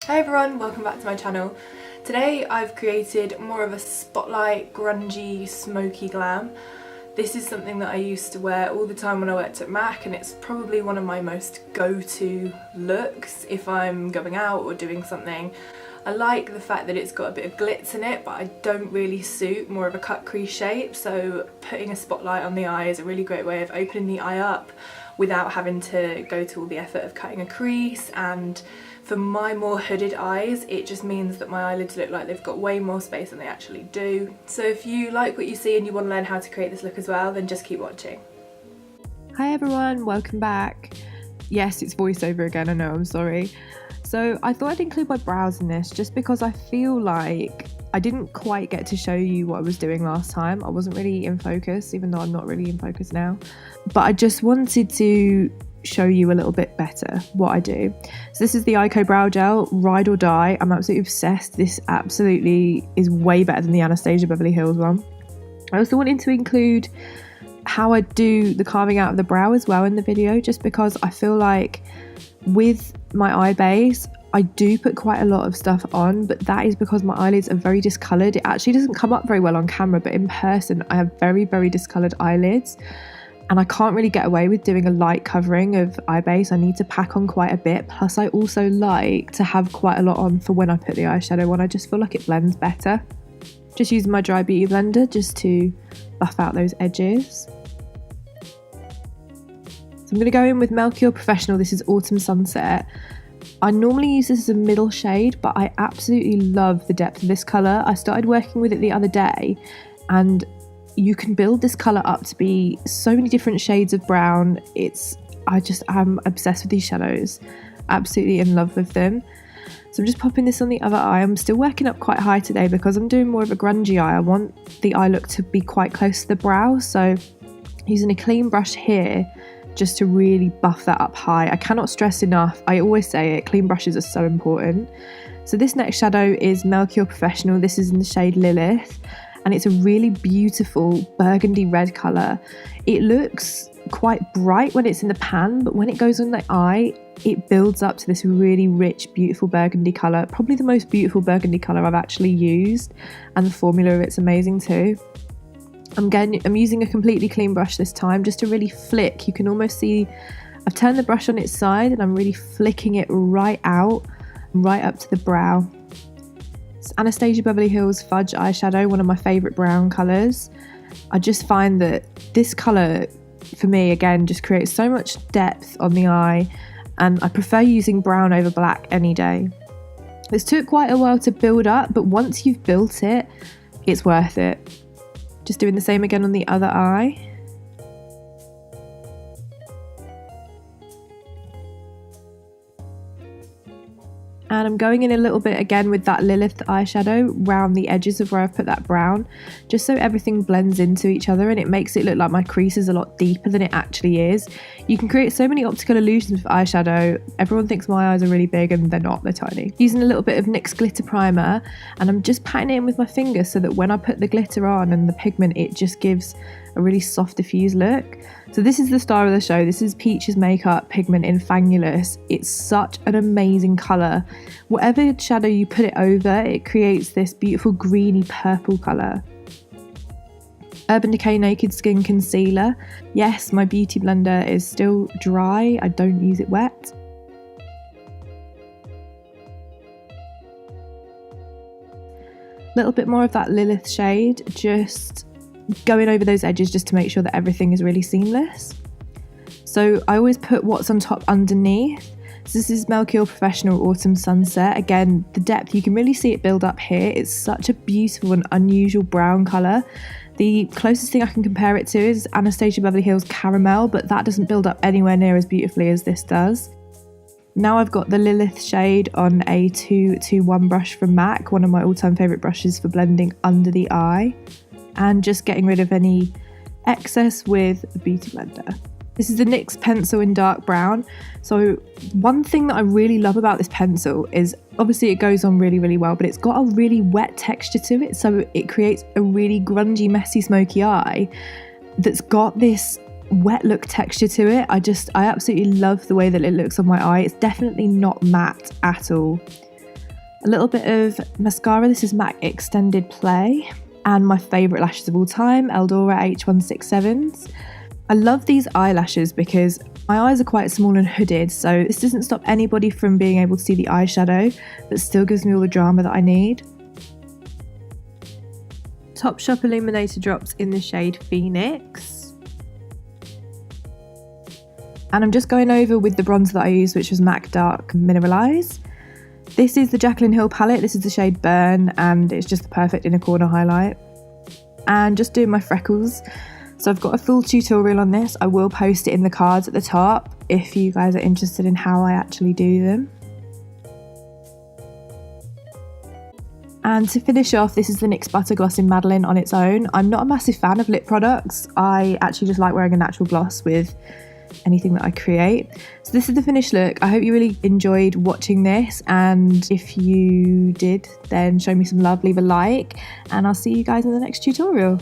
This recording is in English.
Hi everyone, welcome back to my channel. Today I've created more of a spotlight, grungy, smoky glam. This is something that I used to wear all the time when I worked at MAC, and it's probably one of my most go-to looks if I'm going out or doing something. I like the fact that it's got a bit of glitz in it, but I don't really suit more of a cut crease shape, so putting a spotlight on the eye is a really great way of opening the eye up without having to go to all the effort of cutting a crease. And for my more hooded eyes, it just means that my eyelids look like they've got way more space than they actually do. So if you like what you see and you want to learn how to create this look as well, then just keep watching. Hi everyone, welcome back. Yes, it's voiceover again, I know, I'm sorry. So I thought I'd include my brows in this just because I feel like I didn't quite get to show you what I was doing last time. I wasn't really in focus, even though I'm not really in focus now. But I just wanted to show you a little bit better what I do. So this is the Ico Brow Gel, Ride or Die. I'm absolutely obsessed. This absolutely is way better than the Anastasia Beverly Hills one. I also wanted to include how I do the carving out of the brow as well in the video, just because I feel like with my eye base I do put quite a lot of stuff on, but that is because my eyelids are very discoloured. It actually doesn't come up very well on camera, but in person I have very, very discoloured eyelids. And I can't really get away with doing a light covering of eye base. I need to pack on quite a bit. Plus I also like to have quite a lot on for when I put the eyeshadow on. I just feel like it blends better. Just using my dry beauty blender just to buff out those edges. So I'm going to go in with Melchior Professional. This is Autumn Sunset. I normally use this as a middle shade, but I absolutely love the depth of this colour. I started working with it the other day, and you can build this colour up to be so many different shades of brown. I'm obsessed with these shadows, absolutely in love with them. So I'm just popping this on the other eye. I'm still working up quite high today because I'm doing more of a grungy eye. I want the eye look to be quite close to the brow, so using a clean brush here just to really buff that up high. I cannot stress enough, I always say it, clean brushes are so important. So this next shadow is Melchior Professional. This is in the shade Lilith, and it's a really beautiful burgundy red colour. It looks quite bright when it's in the pan, but when it goes on the eye, it builds up to this really rich, beautiful burgundy colour. Probably the most beautiful burgundy colour I've actually used, and the formula of it's amazing too. I'm using a completely clean brush this time just to really flick. You can almost see I've turned the brush on its side and I'm really flicking it right out, right up to the brow. It's Anastasia Beverly Hills Fudge eyeshadow, one of my favourite brown colours. I just find that this colour, for me, again, just creates so much depth on the eye, and I prefer using brown over black any day. This took quite a while to build up, but once you've built it, it's worth it. Just doing the same again on the other eye. And I'm going in a little bit again with that Lilith eyeshadow round the edges of where I've put that brown, just so everything blends into each other and it makes it look like my crease is a lot deeper than it actually is. You can create so many optical illusions with eyeshadow. Everyone thinks my eyes are really big and they're not, they're tiny. Using a little bit of NYX glitter primer, and I'm just patting it in with my finger so that when I put the glitter on and the pigment, it just gives a really soft diffused look. So this is the star of the show. This is Peach's Makeup Pigment in Fangulous. It's such an amazing colour. Whatever shadow you put it over, it creates this beautiful greeny purple colour. Urban Decay Naked Skin Concealer. Yes, my beauty blender is still dry. I don't use it wet. Little bit more of that Lilith shade, just going over those edges just to make sure that everything is really seamless. So I always put what's on top underneath. So this is Melchior Professional Autumn Sunset. Again, the depth, you can really see it build up here. It's such a beautiful and unusual brown colour. The closest thing I can compare it to is Anastasia Beverly Hills Caramel, but that doesn't build up anywhere near as beautifully as this does. Now I've got the Lilith shade on a 221 brush from MAC, one of my all-time favourite brushes for blending under the eye, and just getting rid of any excess with the beauty blender. This is the NYX pencil in dark brown. So one thing that I really love about this pencil is obviously it goes on really, really well, but it's got a really wet texture to it. So it creates a really grungy, messy, smoky eye that's got this wet look texture to it. I absolutely love the way that it looks on my eye. It's definitely not matte at all. A little bit of mascara. This is MAC Extended Play. And my favourite lashes of all time, Eldora H167s. I love these eyelashes because my eyes are quite small and hooded, so this doesn't stop anybody from being able to see the eyeshadow, but still gives me all the drama that I need. Topshop Illuminator drops in the shade Phoenix. And I'm just going over with the bronzer that I used, which was MAC Dark Mineralize. This is the Jaclyn Hill palette. This is the shade Burn, and it's just the perfect inner corner highlight. And just doing my freckles. So I've got a full tutorial on this. I will post it in the cards at the top if you guys are interested in how I actually do them. And to finish off, this is the NYX Butter Gloss in Madeline on its own. I'm not a massive fan of lip products. I actually just like wearing a natural gloss with anything that I create. So this is the finished look. I hope you really enjoyed watching this, and if you did, then show me some love, leave a like, and I'll see you guys in the next tutorial.